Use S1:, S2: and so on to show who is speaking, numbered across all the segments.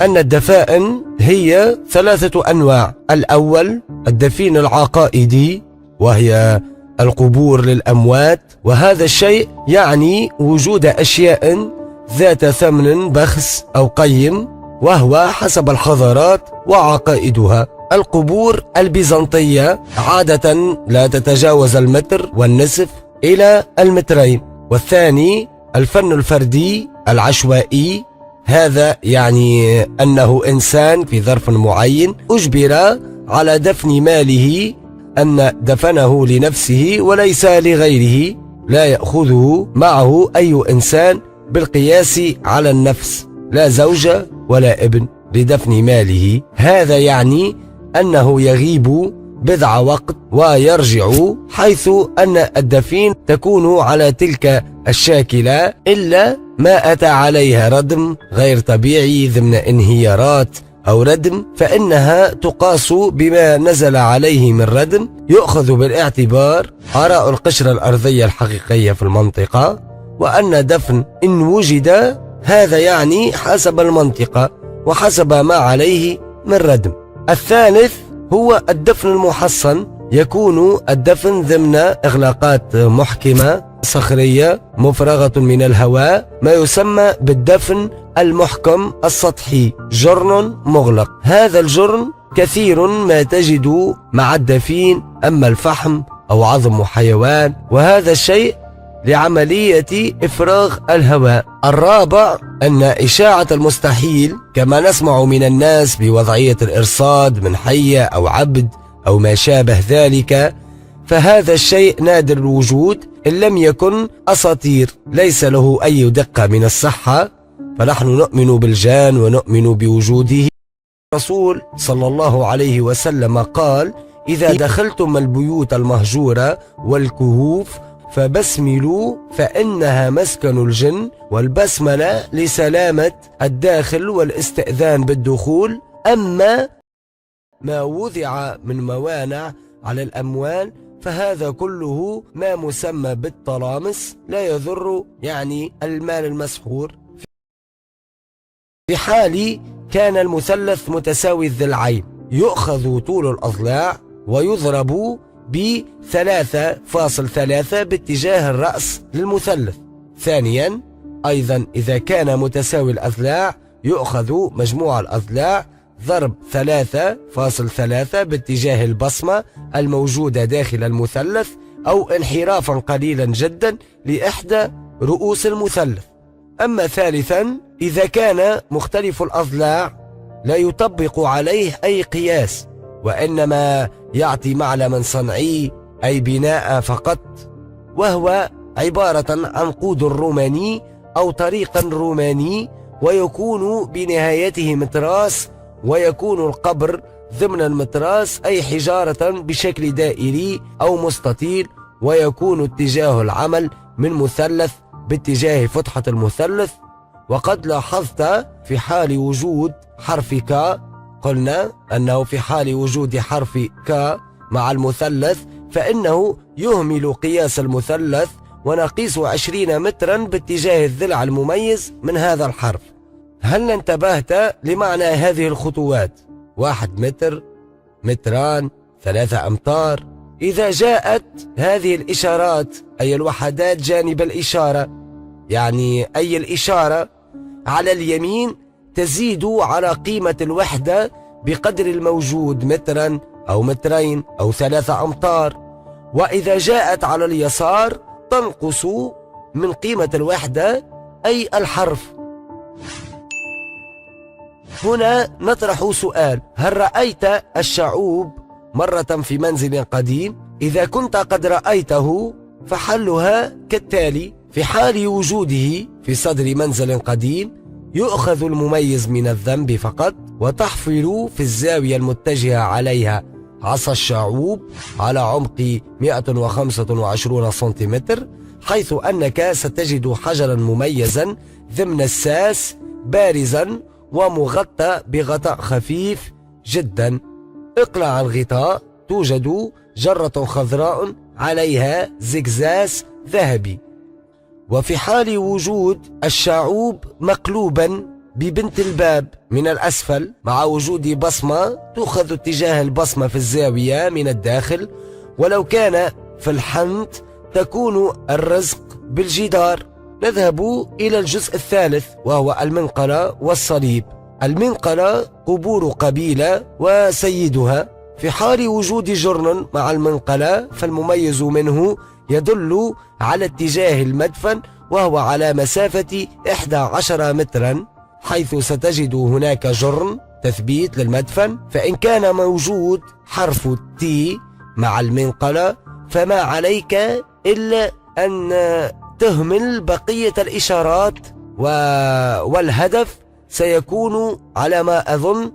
S1: أن الدفائن هي 3 أنواع. الأول الدفين العقائدي، وهي القبور للأموات، وهذا الشيء يعني وجود أشياء ذات ثمن بخس أو قيم، وهو حسب الحضارات وعقائدها. القبور البيزنطية عادة لا تتجاوز 1.5 إلى 2 متر. والثاني الفن الفردي العشوائي، هذا يعني أنه إنسان في ظرف معين أجبر على دفن ماله، أن دفنه لنفسه وليس لغيره، لا يأخذه معه أي إنسان بالقياس على النفس، لا زوجة ولا ابن، لدفن ماله. هذا يعني أنه يغيب بضع وقت ويرجع، حيث أن الدفين تكون على تلك الشاكلة إلا ما أتى عليها ردم غير طبيعي ضمن انهيارات أو ردم، فإنها تقاس بما نزل عليه من ردم. يؤخذ بالاعتبار آراء القشرة الأرضية الحقيقية في المنطقة، وأن دفن إن وجد هذا يعني حسب المنطقة وحسب ما عليه من ردم. الثالث هو الدفن المحصن، يكون الدفن ضمن إغلاقات محكمة صخرية مفرغة من الهواء، ما يسمى بالدفن المحكم السطحي، جرن مغلق. هذا الجرن كثير ما تجد مع الدفين، أما الفحم أو عظم حيوان، وهذا الشيء لعملية إفراغ الهواء. الرابع أن إشاعة المستحيل، كما نسمع من الناس بوضعية الإرصاد من حية أو عبد أو ما شابه ذلك، فهذا الشيء نادر الوجود إن لم يكن أساطير، ليس له أي دقة من الصحة، فنحن نؤمن بالجان ونؤمن بوجوده. الرسول صلى الله عليه وسلم قال: إذا دخلتم البيوت المهجورة والكهوف فبسملوا فإنها مسكن الجن، والبسملة لسلامة الداخل والاستئذان بالدخول. أما ما وضع من موانع على الأموال فهذا كله ما مسمى بالطلامس، لا يضر يعني المال المسحور. في حال كان المثلث متساوي الضلعين يؤخذ طول الأضلاع ويضرب ب3.3 باتجاه الرأس للمثلث. ثانيا أيضا إذا كان متساوي الأضلاع يؤخذ مجموع الأضلاع ضرب 3.3 باتجاه البصمة الموجودة داخل المثلث، أو انحرافا قليلا جدا لإحدى رؤوس المثلث. أما ثالثا إذا كان مختلف الأضلاع لا يطبق عليه أي قياس، وإنما يعطي معلما صنعي أي بناء فقط، وهو عبارة عن قود روماني أو طريق روماني، ويكون بنهايته متراس، ويكون القبر ضمن المتراس أي حجارة بشكل دائري أو مستطيل، ويكون اتجاه العمل من مثلث باتجاه فتحة المثلث. وقد لاحظت في حال وجود حرف ك، قلنا أنه في حال وجود حرف ك مع المثلث فإنه يهمل قياس المثلث، ونقيس 20 مترا باتجاه الضلع المميز من هذا الحرف. هل انتبهت لمعنى هذه الخطوات؟ 1 متر، 2 متر، 3 أمتار. إذا جاءت هذه الإشارات أي الوحدات جانب الإشارة، يعني أي الإشارة على اليمين تزيد على قيمة الوحدة بقدر الموجود، مترا أو 2 مترين أو 3 أمتار. وإذا جاءت على اليسار تنقص من قيمة الوحدة أي الحرف. هنا نطرح سؤال: هل رأيت الشعوب مرة في منزل قديم؟ إذا كنت قد رأيته فحلها كالتالي: في حال وجوده في صدر منزل قديم يؤخذ المميز من الذنب فقط، وتحفر في الزاوية المتجهة عليها عصا الشعوب على عمق 125 سنتيمتر، حيث أنك ستجد حجرا مميزا ضمن الساس بارزا ومغطى بغطاء خفيف جدا. اقلع الغطاء توجد جرة خضراء عليها زجزاز ذهبي. وفي حال وجود الشعوب مقلوبا ببنت الباب من الأسفل مع وجود بصمة تؤخذ اتجاه البصمة في الزاوية من الداخل، ولو كان في الحنط تكون الرزق بالجدار. نذهب إلى الجزء الثالث وهو المنقلة والصليب. المنقلة قبور قبيلة وسيدها. في حال وجود جرن مع المنقلة فالمميز منه يدل على اتجاه المدفن وهو على مسافة 11 مترا، حيث ستجد هناك جرن تثبيت للمدفن. فإن كان موجود حرف تي مع المنقلة فما عليك إلا أن تهمل بقية الإشارات، والهدف سيكون على ما أظن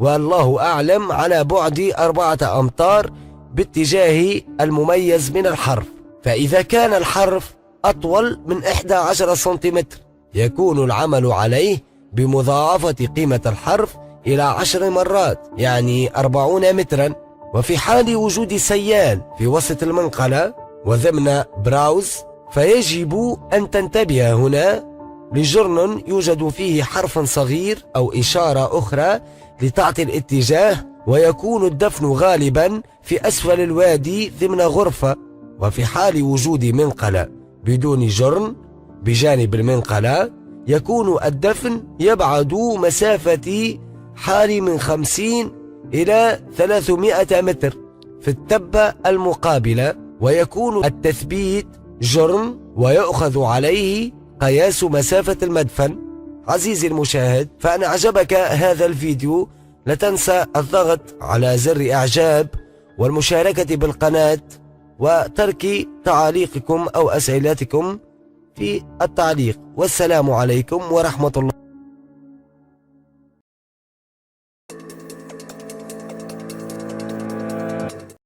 S1: والله أعلم على بعد 4 أمتار باتجاه المميز من الحرف. فإذا كان الحرف أطول من 11 سنتيمتر يكون العمل عليه بمضاعفة قيمة الحرف إلى 10 مرات، يعني 40 مترا. وفي حال وجود سيال في وسط المنقلة وضمن براوز فيجب أن تنتبه هنا لجرن يوجد فيه حرف صغير أو إشارة أخرى لتعطي الاتجاه، ويكون الدفن غالبا في أسفل الوادي ضمن غرفة. وفي حال وجود منقلة بدون جرن بجانب المنقلة يكون الدفن يبعد مسافة حوالي من 50 إلى 300 متر في التبة المقابلة، ويكون التثبيت جرن ويؤخذ عليه قياس مسافة المدفن. عزيزي المشاهد، فإن أعجبك هذا الفيديو لا تنسى الضغط على زر إعجاب والمشاركة بالقناة وترك تعليقكم أو أسئلتكم في التعليق. والسلام عليكم ورحمة الله.